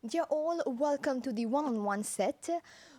Dear all, welcome to the one-on-one set.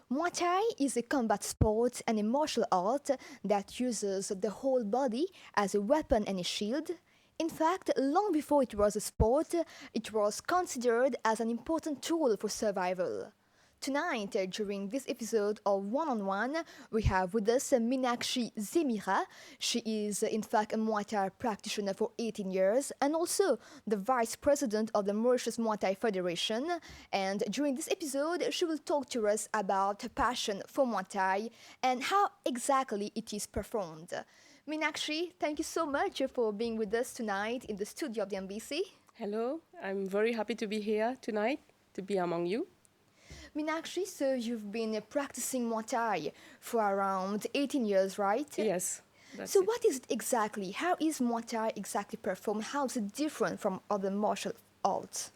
Muay Thai is a combat sport and a martial art that uses the whole body as a weapon and a shield. In fact, long before it was a sport, it was considered as an important tool for survival. Tonight, during this episode of One on One, we have with us Minakshi Zemira. She is, in fact, a Muay Thai practitioner for 18 years and also the vice president of the Mauritius Muay Thai Federation. And during this episode, she will talk to us about her passion for Muay Thai and how exactly it is performed. Minakshi, thank you so much for being with us tonight in the studio of the MBC. Hello, I'm very happy to be here tonight, to be among you. Minakshi, so you've been practicing Muay Thai for around 18 years, right? Yes, that's So it. what is it exactly? How is Muay Thai exactly performed? How is it different from other martial arts?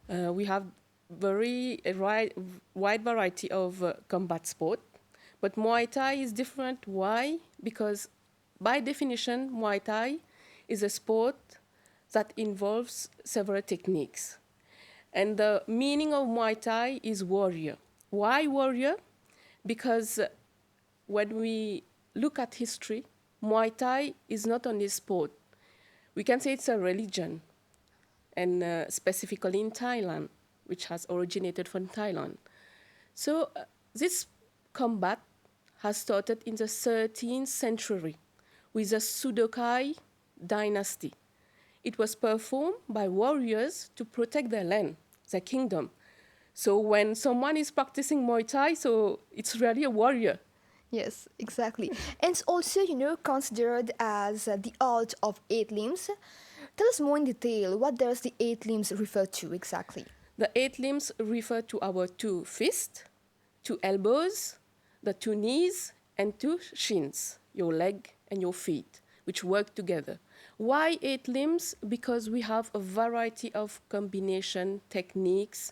We have wide variety of combat sport, but Muay Thai is different. Why? Because by definition, Muay Thai is a sport that involves several techniques. And the meaning of Muay Thai is warrior. Why warrior? Because when we look at history, Muay Thai is not only a sport. We can say it's a religion, and specifically in Thailand, which has originated from Thailand. So this combat has started in the 13th century with the Sudokai dynasty. It was performed by warriors to protect their land, their kingdom. So when someone is practicing Muay Thai, so it's really a warrior. Yes, exactly. And it's also, considered as the art of eight limbs. Tell us more in detail, what does the eight limbs refer to exactly? The eight limbs refer to our two fists, two elbows, the two knees, and two shins, your leg and your feet, which work together. Why eight limbs? Because we have a variety of combination techniques,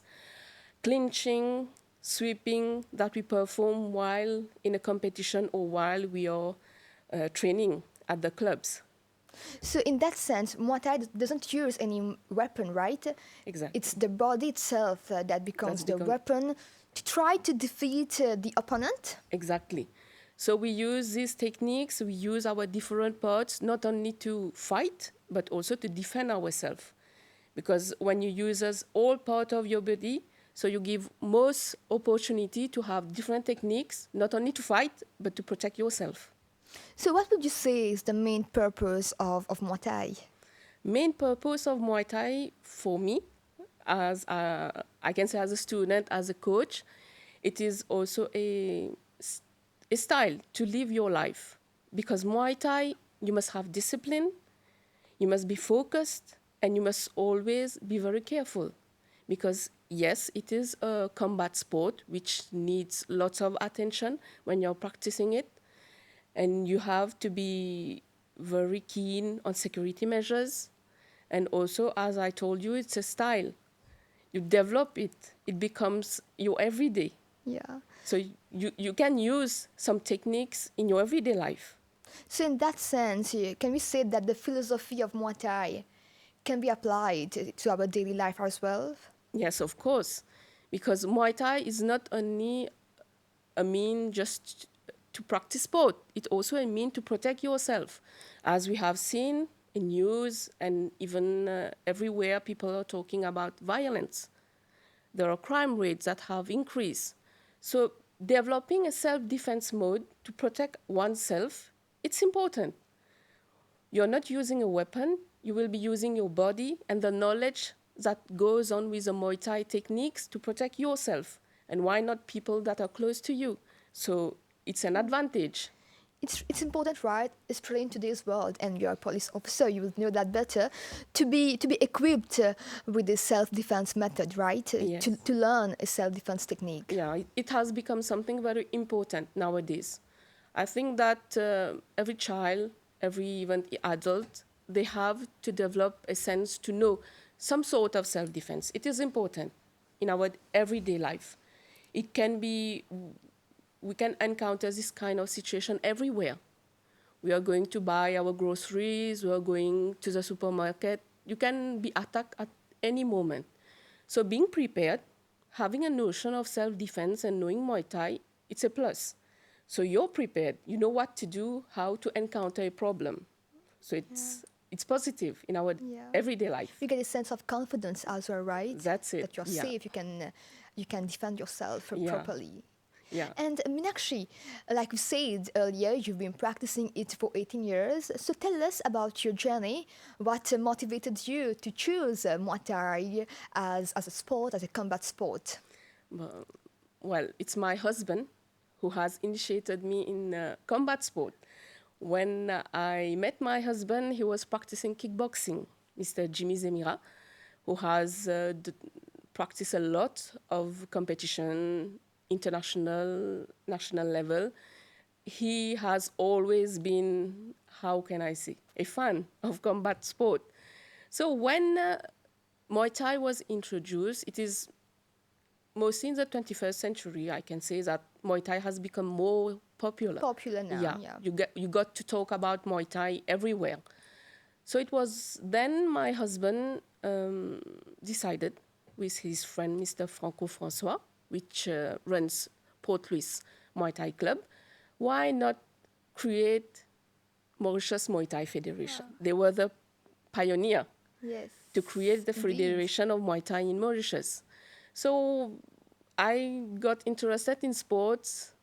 clinching, sweeping that we perform while in a competition or while we are training at the clubs. So in that sense, Muay Thai doesn't use any weapon, right? Exactly. It's the body itself that becomes the become weapon to try to defeat the opponent. Exactly. So we use these techniques, we use our different parts not only to fight, but also to defend ourselves. Because when you use as all part of your body, so you give most opportunity to have different techniques, not only to fight, but to protect yourself. So what would you say is the main purpose of Muay Thai? Main purpose of Muay Thai for me, as I can say as a student, as a coach, it is also a style to live your life. Because Muay Thai, you must have discipline, you must be focused, and you must always be very careful. Because yes, it is a combat sport which needs lots of attention when you're practicing it. And you have to be very keen on security measures. And also, as I told you, it's a style. You develop it, it becomes your everyday. Yeah. So you can use some techniques in your everyday life. So in that sense, can we say that the philosophy of Muay Thai can be applied to our daily life as well? Yes, of course. Because Muay Thai is not only a mean just to practice sport, it's also a mean to protect yourself. As we have seen in news and even everywhere, people are talking about violence. There are crime rates that have increased. So developing a self-defense mode to protect oneself, it's important. You're not using a weapon, you will be using your body and the knowledge that goes on with the Muay Thai techniques to protect yourself. And why not people that are close to you? So it's an advantage. It's important, right? Especially in today's world, and you're a police officer, you would know that better. To be equipped with this self-defense method, right? Yes. To learn a self-defense technique. Yeah, it has become something very important nowadays. I think that every child, every even adult, they have to develop a sense to know some sort of self-defense. It is important in our everyday life. It can be, we can encounter this kind of situation everywhere. We are going to buy our groceries, we are going to the supermarket. You can be attacked at any moment. So being prepared having a notion of self-defense and knowing Muay Thai, it's a plus. So you're prepared. You know what to do, how to encounter a problem. So it's positive in our Yeah. everyday life. You get a sense of confidence as well, right? That's it. That you're Yeah. safe, you can defend yourself Yeah. properly. Yeah. And Minakshi, like you said earlier, you've been practicing it for 18 years. So tell us about your journey. What motivated you to choose Muay Thai as a sport, as a combat sport? Well, it's my husband who has initiated me in combat sport. When I met my husband, he was practicing kickboxing, Mr. Jimmy Zemira, who has practiced a lot of competition, international, national level. He has always been, how can I say, a fan of combat sport. So when Muay Thai was introduced, it is mostly in the 21st century, I can say that Muay Thai has become more popular. Popular now, yeah. You got to talk about Muay Thai everywhere. So it was then my husband decided with his friend Mr. Franco Francois, which runs Port Louis Muay Thai Club, why not create Mauritius Muay Thai Federation? They were the pioneer Yes. to create the Indeed. Federation of Muay Thai in Mauritius. So I got interested in sports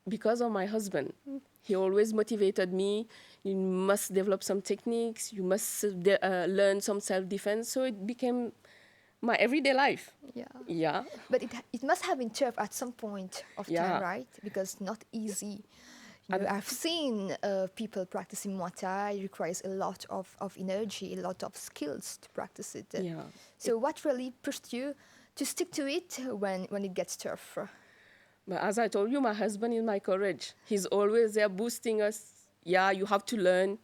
because of my husband. He always motivated me. You must develop some techniques. You must learn some self-defense. So it became my everyday life. Yeah. Yeah. But it must have been tough at some point of Yeah. time, right? Because not easy. You know, I've seen people practicing Muay Thai. It requires a lot of energy, a lot of skills to practice it. Yeah. So what really pushed you to stick to it when it gets tough? But as I told you, my husband is my courage. He's always there boosting us. Yeah, you have to learn.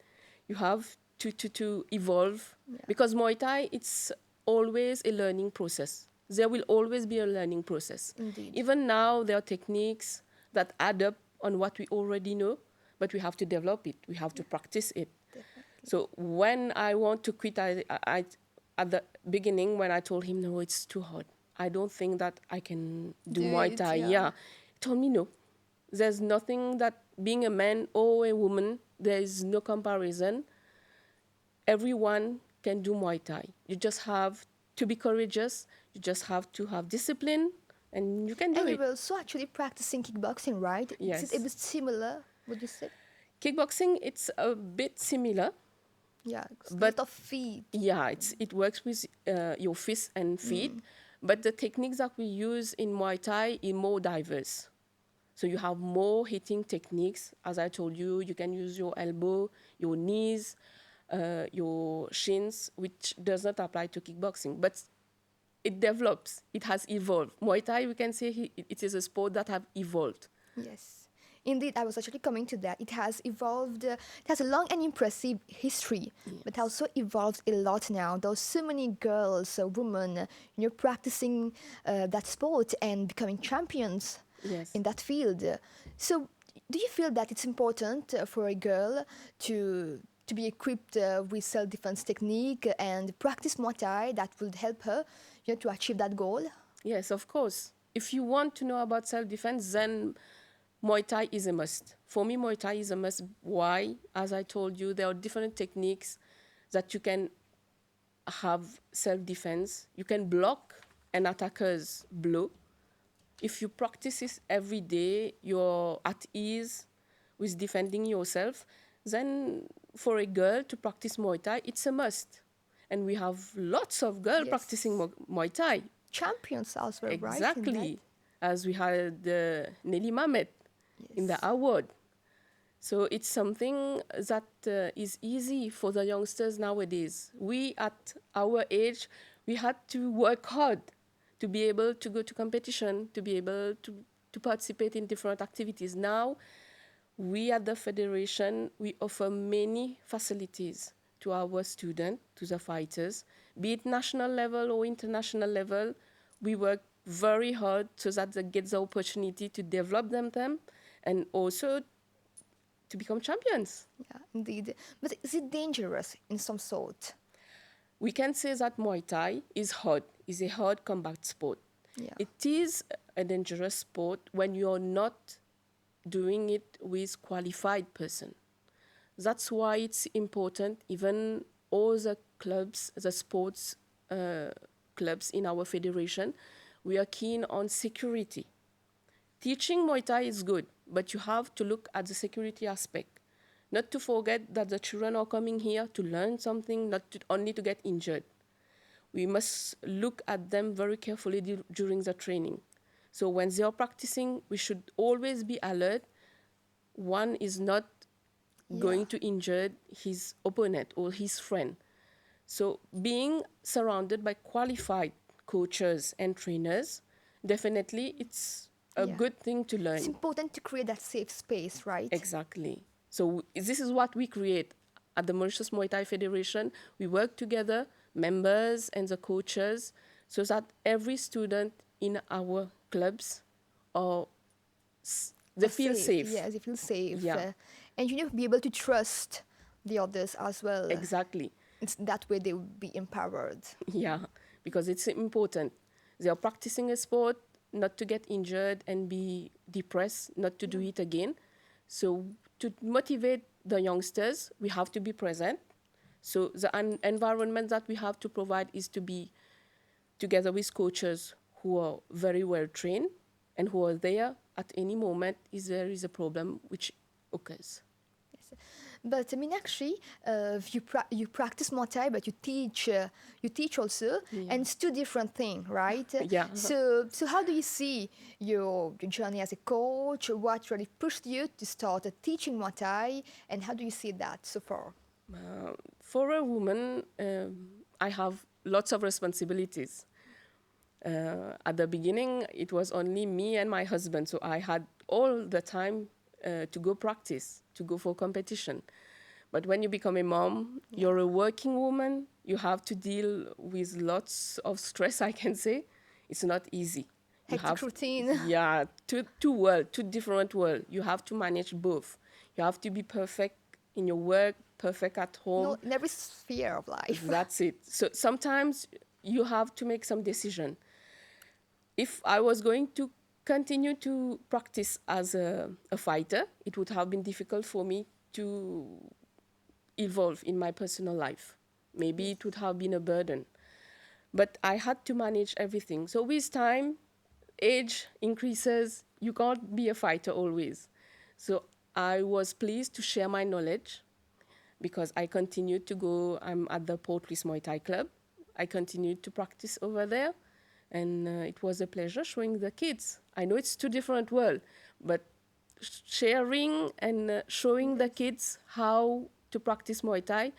You have to evolve. Because Muay Thai, it's always a learning process. There will always be a learning process. Indeed. Even now, there are techniques that add up on what we already know, but we have to develop it. We have to practice it. Definitely. So when I want to quit, I at the beginning, when I told him, no, it's too hard. I don't think that I can do Muay it, Thai. yeah. He told me, no. There's nothing that being a man or a woman, there is no comparison. Everyone can do Muay Thai. You just have to be courageous. You just have to have discipline, and you can do And you it. were also actually practicing kickboxing, right? Yes. Is it a bit similar, would you say? Kickboxing, it's a bit similar. Yeah, it's a But- lot of feet. Yeah, it works with your fists and feet, but the techniques that we use in Muay Thai are more diverse. So you have more hitting techniques. As I told you, you can use your elbow, your knees, your shins, which does not apply to kickboxing. But it develops. It has evolved. Muay Thai, we can say it is a sport that have evolved. Yes. Indeed, I was actually coming to that. It has evolved, it has a long and impressive history, but also evolved a lot now. There's so many girls, women, practicing that sport and becoming champions Yes. in that field. So, do you feel that it's important for a girl to be equipped with self-defense technique and practice Muay Thai that would help her, to achieve that goal? Yes, of course. If you want to know about self-defense, then Muay Thai is a must. For me, Muay Thai is a must. Why? As I told you, there are different techniques that you can have self-defense. You can block an attacker's blow. If you practice this every day, you're at ease with defending yourself, then for a girl to practice Muay Thai, it's a must. And we have lots of girls Yes. practicing Muay Thai. Champions also, right? in that? Exactly. As we had Nelly Mamet in the Yes. award. So it's something that is easy for the youngsters nowadays. We, at our age, we had to work hard to be able to go to competition, to be able to participate in different activities. Now, we at the Federation, we offer many facilities to our students, to the fighters, be it national level or international level. We work very hard so that they get the opportunity to develop them and also to become champions. Yeah, indeed. But is it dangerous in some sort? We can say that Muay Thai is a hard combat sport. Yeah. It is a dangerous sport when you're not doing it with qualified person. That's why it's important, even all the clubs, the sports clubs in our federation, we are keen on security. Teaching Muay Thai is good, but you have to look at the security aspect. Not to forget that the children are coming here to learn something, not to, only to get injured. We must look at them very carefully during the training. So when they are practicing, we should always be alert. One is not Yeah. going to injure his opponent or his friend. So being surrounded by qualified coaches and trainers, definitely it's a Yeah. good thing to It's learn. important to create that safe space, right? Exactly. So this is what we create at the Mauritius Muay Thai Federation. We work together, members and the coaches, so that every student in our clubs are they Or feel safe, safe. yes, they feel safe. Yeah, And you need to be able to trust the others as well. exactly. It's that way they will be empowered. Yeah, because it's important. They are practicing a sport not to get injured and be depressed, not to do it again. So to motivate the youngsters, we have to be present. So the environment that we have to provide is to be together with coaches who are very well trained and who are there at any moment if there is a problem which occurs. Yes. But Minakshi, you practice Muay Thai, but you teach also, Yeah. and it's two different things, right? Yeah. So how do you see your journey as a coach? What really pushed you to start teaching Muay Thai, and how do you see that so far? For a woman, I have lots of responsibilities. At the beginning, it was only me and my husband, so I had all the time to go practice, to go for competition. But when you become a mom, you're a working woman, you have to deal with lots of stress, I can say. It's not easy. You Hectic have, routine. yeah, two different worlds. You have to manage both. You have to be perfect in your work, perfect at No, home. in every sphere of life. That's it. So sometimes you have to make some decision. If I was going to continue to practice as a fighter, it would have been difficult for me to evolve in my personal life. Maybe it would have been a burden. But I had to manage everything. So with time, age increases, you can't be a fighter always. So I was pleased to share my knowledge because I continued to go. I'm at the Port Louis Muay Thai Club. I continued to practice over there, and it was a pleasure showing the kids. I know it's two different worlds, but sharing and showing the kids how to practice Muay Thai,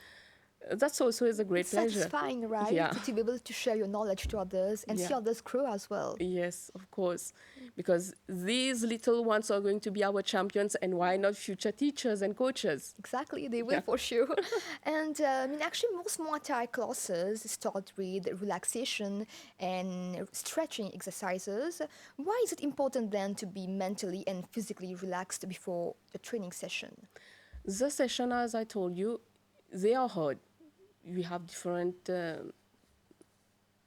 that's also is a great It's pleasure. satisfying, right? Yeah. To be able to share your knowledge to others and see Yeah. others grow as well. Yes, of course, because these little ones are going to be our champions, and why not future teachers and coaches? Exactly, they will Yeah. for sure. And I mean, actually, most Muay Thai classes start with relaxation and stretching exercises. Why is it important then to be mentally and physically relaxed before the training session? The session, as I told you, they are hard. We have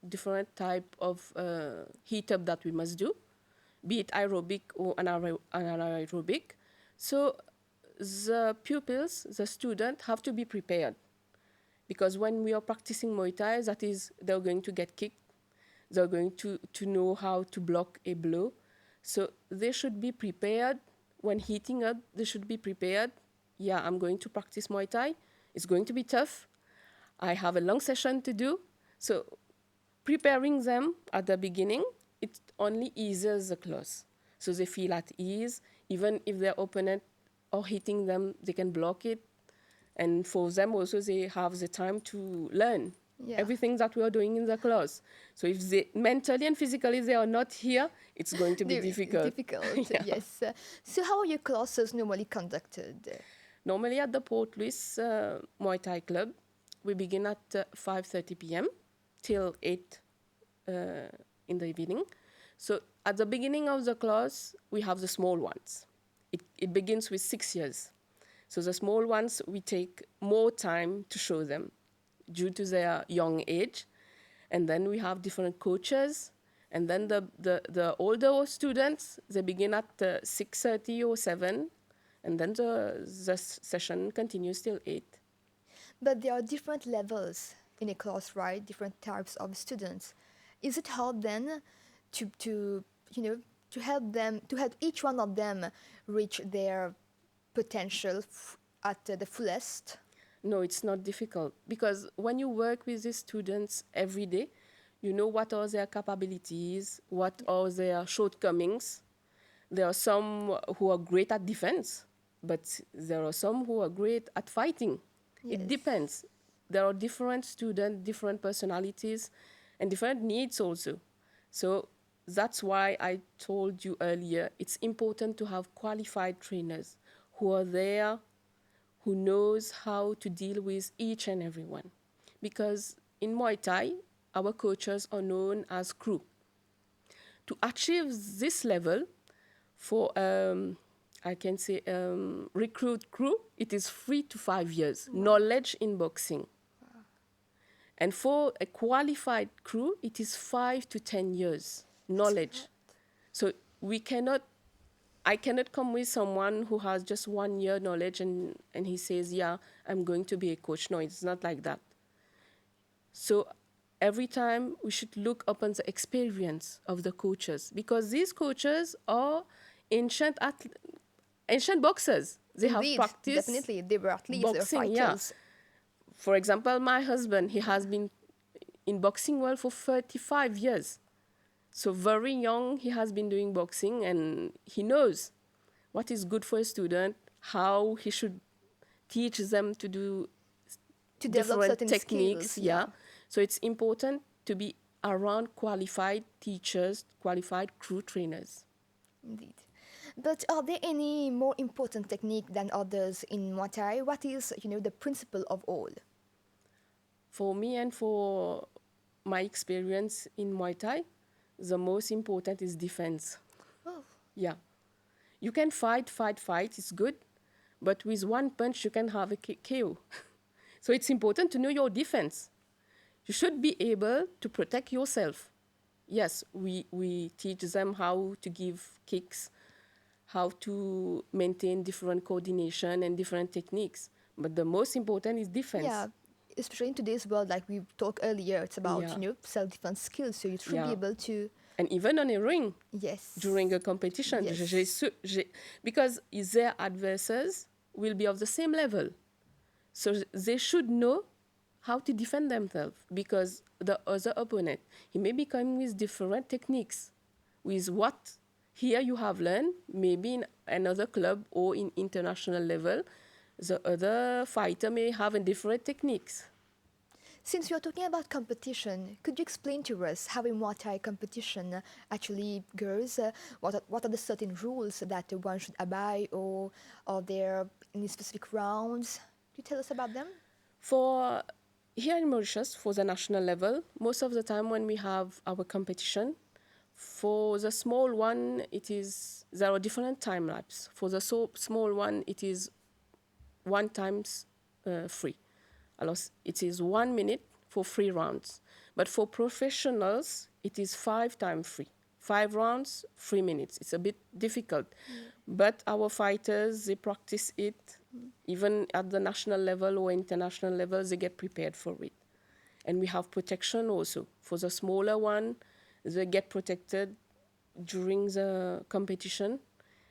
different type of heat up that we must do, be it aerobic or anaerobic. So the pupils, the student, have to be prepared because when we are practicing Muay Thai, that is, they're going to get kicked. They're going to know how to block a blow. So they should be prepared when heating up. They should be prepared. Yeah, I'm going to practice Muay Thai. It's going to be tough. I have a long session to do. So preparing them at the beginning, it only eases the class. So they feel at ease. Even if their opponent are hitting them, they can block it. And for them also, they have the time to learn Yeah. everything that we are doing in the class. So if they mentally and physically they are not here, it's going to be difficult. Difficult, Yeah. yes. So, how are your classes normally conducted? Normally at the Port Louis Muay Thai Club, we begin at 5:30 p.m. till 8 in the evening. So at the beginning of the class, we have the small ones. It begins with 6 years. So the small ones, we take more time to show them due to their young age. And then we have different coaches. And then the older students, they begin at 6:30 or 7, and then the session continues till 8. But there are different levels in a class, right? Different types of students. Is it hard then to you know to help each one of them reach their potential at the fullest? No, it's not difficult because when you work with these students every day, you know what are their capabilities, what are their shortcomings. There are some who are great at defense, but there are some who are great at fighting. It Yes. depends. There are different students, different personalities, and different needs also. So that's why I told you earlier, it's important to have qualified trainers who are there, who knows how to deal with each and everyone. Because in Muay Thai, our coaches are known as crew. To achieve this level, for I can say recruit crew, it is 3 to 5 years. Wow. Knowledge in boxing. And for a qualified crew, it is 5 to 10 years That's a knowledge. lot. So we cannot, I cannot come with someone who has just 1 year knowledge and he says, yeah, I'm going to be a coach. No, it's not like that. So every time we should look upon the experience of the coaches because these coaches are ancient boxers. They have Indeed, practiced definitely. They were athletes, they were boxing, yeah. fighters. For example, my husband, he has been in boxing world for 35 years. So very young, he has been doing boxing and he knows what is good for a student, how he should teach them to do To develop different certain techniques. skills. Yeah. So it's important to be around qualified teachers, qualified crew trainers. Indeed. But are there any more important technique than others in Muay Thai? What is, the principle of all? For me and for my experience in Muay Thai, the most important is defense. Oh, Yeah. You can fight, it's good, but with one punch you can have a KO. So it's important to know your defense. You should be able to protect yourself. Yes, we teach them how to give kicks, how to maintain different coordination and different techniques. But the most important is defense. yeah. Especially in today's world, like we talked earlier, it's about, Yeah. self-defense skills. So you should be Yeah. able to, And even on a ring, yes. during a competition, Yes. because their adversaries will be of the same level. So they should know how to defend themselves because the other opponent, he may be coming with different techniques, with what here you have learned, maybe in another club or in international level, the other fighter may have a different techniques. Since you're talking about competition, could you explain to us how a Muay Thai competition actually goes? What are the certain rules that one should abide, or are there any specific rounds? Could you tell us about them? For here in Mauritius, for the national level, most of the time when we have our competition, for the small one, there are different time lapse. For the small one, it is 1 times free. Alors, it is 1 minute for 3 rounds. But for professionals, it is 5 times free. 5 rounds, 3 minutes. It's a bit difficult. But our fighters, they practice it. Even at the national level or international level, they get prepared for it. And we have protection also. For the smaller one, they get protected during the competition.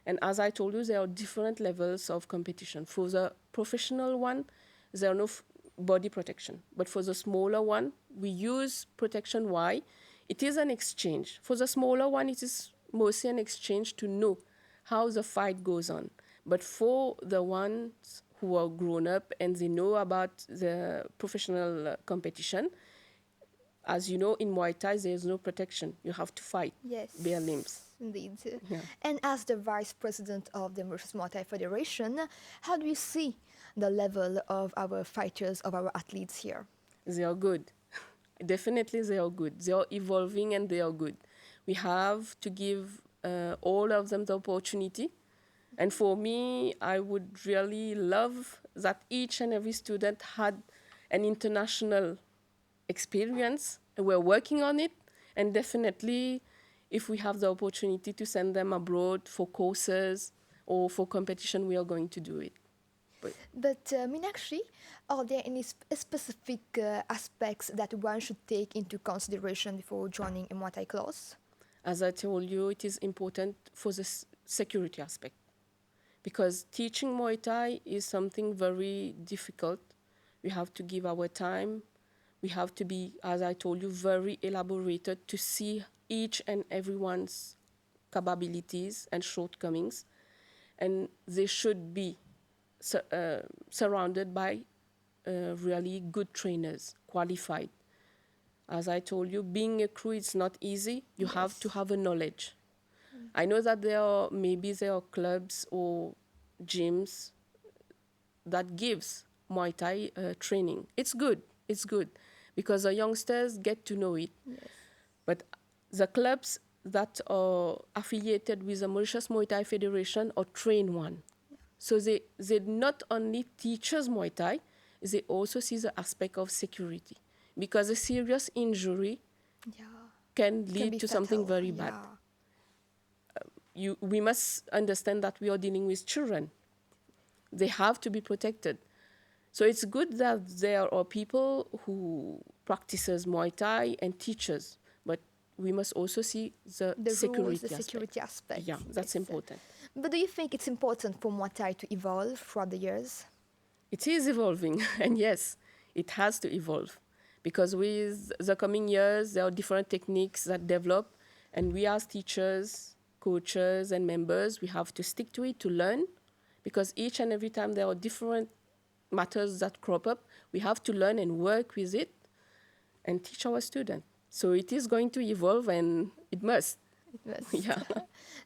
And as I told you, there are different levels of competition. For the professional one, there are no body protection. But for the smaller one, we use protection. Why? It is an exchange. For the smaller one, it is mostly an exchange to know how the fight goes on. But for the ones who are grown up and they know about the professional competition, as you know, in Muay Thai, there is no protection. You have to fight Yes. bare limbs. Indeed. Yeah. And as the vice president of the Mauritius Muay Thai Federation, how do you see the level of our fighters, of our athletes here? They are good. Definitely, they are good. They are evolving and they are good. We have to give all of them the opportunity. And for me, I would really love that each and every student had an international experience. And we're working on it. And definitely, if we have the opportunity to send them abroad for courses or for competition, we are going to do it. But Minakshi, are there any specific aspects that one should take into consideration before joining a Muay Thai class? As I told you, it is important for the security aspect, because teaching Muay Thai is something very difficult. We have to give our time. We have to be, as I told you, very elaborated to see each and everyone's capabilities and shortcomings. And they should be surrounded by really good trainers, qualified. As I told you, being a crew is not easy. You have to have a knowledge. I know that there are clubs or gyms that gives Muay Thai training. It's good. Because the youngsters get to know it. Yes. But the clubs that are affiliated with the Mauritius Muay Thai Federation or train one. So they not only teach us Muay Thai, they also see the aspect of security. Because a serious injury can lead to fatal. something very bad. We must understand that we are dealing with children. They have to be protected. So it's good that there are people who practices Muay Thai and teachers, but we must also see the security rules, the security aspect. Yeah, that's important. But do you think it's important for Muay Thai to evolve throughout the years? It is evolving, and yes, it has to evolve. Because with the coming years, there are different techniques that develop, and we as teachers, coaches, and members, we have to stick to it to learn, because each and every time there are different matters that crop up, we have to learn and work with it and teach our students. So it is going to evolve, and it must. Yeah.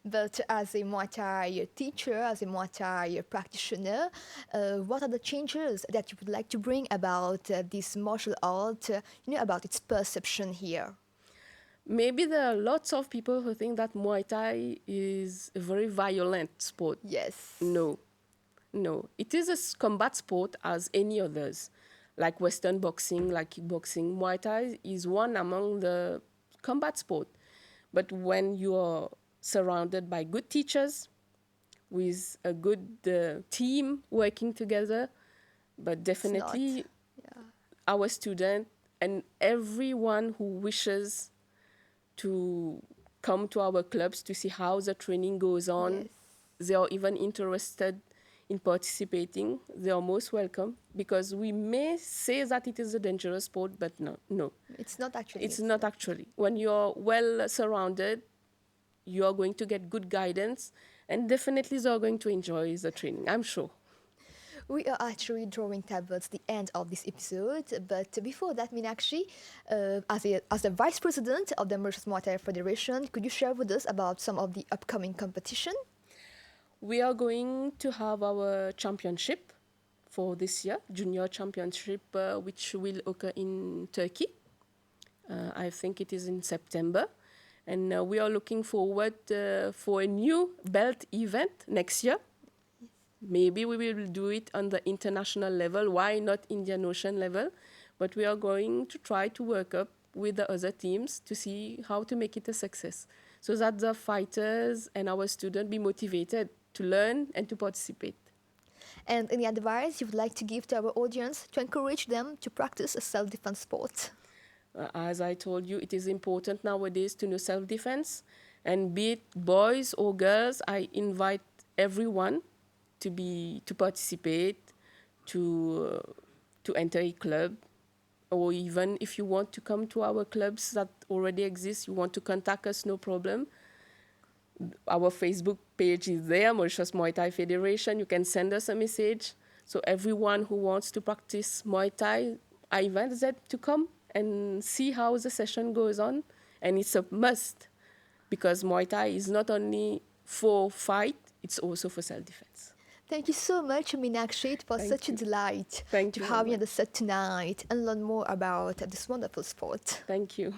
But as a Muay Thai teacher, as a Muay Thai practitioner, what are the changes that you would like to bring about this martial art, about its perception here? Maybe there are lots of people who think that Muay Thai is a very violent sport. Yes. No. It is a combat sport as any others, like Western boxing, like kickboxing. Muay Thai is one among the combat sport. But when you are surrounded by good teachers, with a good team working together, but definitely our student and everyone who wishes to come to our clubs to see how the training goes on, they are even interested in participating, they are most welcome, because we may say that it is a dangerous sport, but no. It's not actually. It's not actually. When you're well surrounded, you are going to get good guidance, and definitely they are going to enjoy the training, I'm sure. We are actually drawing towards the end of this episode, but before that, Minakshi, as the Vice President of the Mauritius Muay Thai Federation, could you share with us about some of the upcoming competition? We are going to have our championship for this year, junior championship, which will occur in Turkey. I think it is in September. And we are looking forward for a new belt event next year. Maybe we will do it on the international level. Why not Indian Ocean level? But we are going to try to work up with the other teams to see how to make it a success, so that the fighters and our students be motivated to learn and to participate. And any advice you would like to give to our audience to encourage them to practice a self-defense sport? As I told you, it is important nowadays to know self-defense. And be it boys or girls, I invite everyone to participate, to enter a club, or even if you want to come to our clubs that already exist, you want to contact us, no problem. Our Facebook page is there, Mauritius Muay Thai Federation. You can send us a message. So everyone who wants to practice Muay Thai, I invite them to come and see how the session goes on. And it's a must, because Muay Thai is not only for fight, it's also for self-defense. Thank you so much, Minakshi. It was such a delight to have you on the set tonight and learn more about this wonderful sport. Thank you.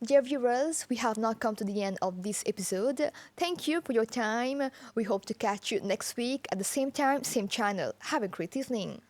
Dear viewers, we have now come to the end of this episode. Thank you for your time. We hope to catch you next week at the same time, same channel. Have a great evening.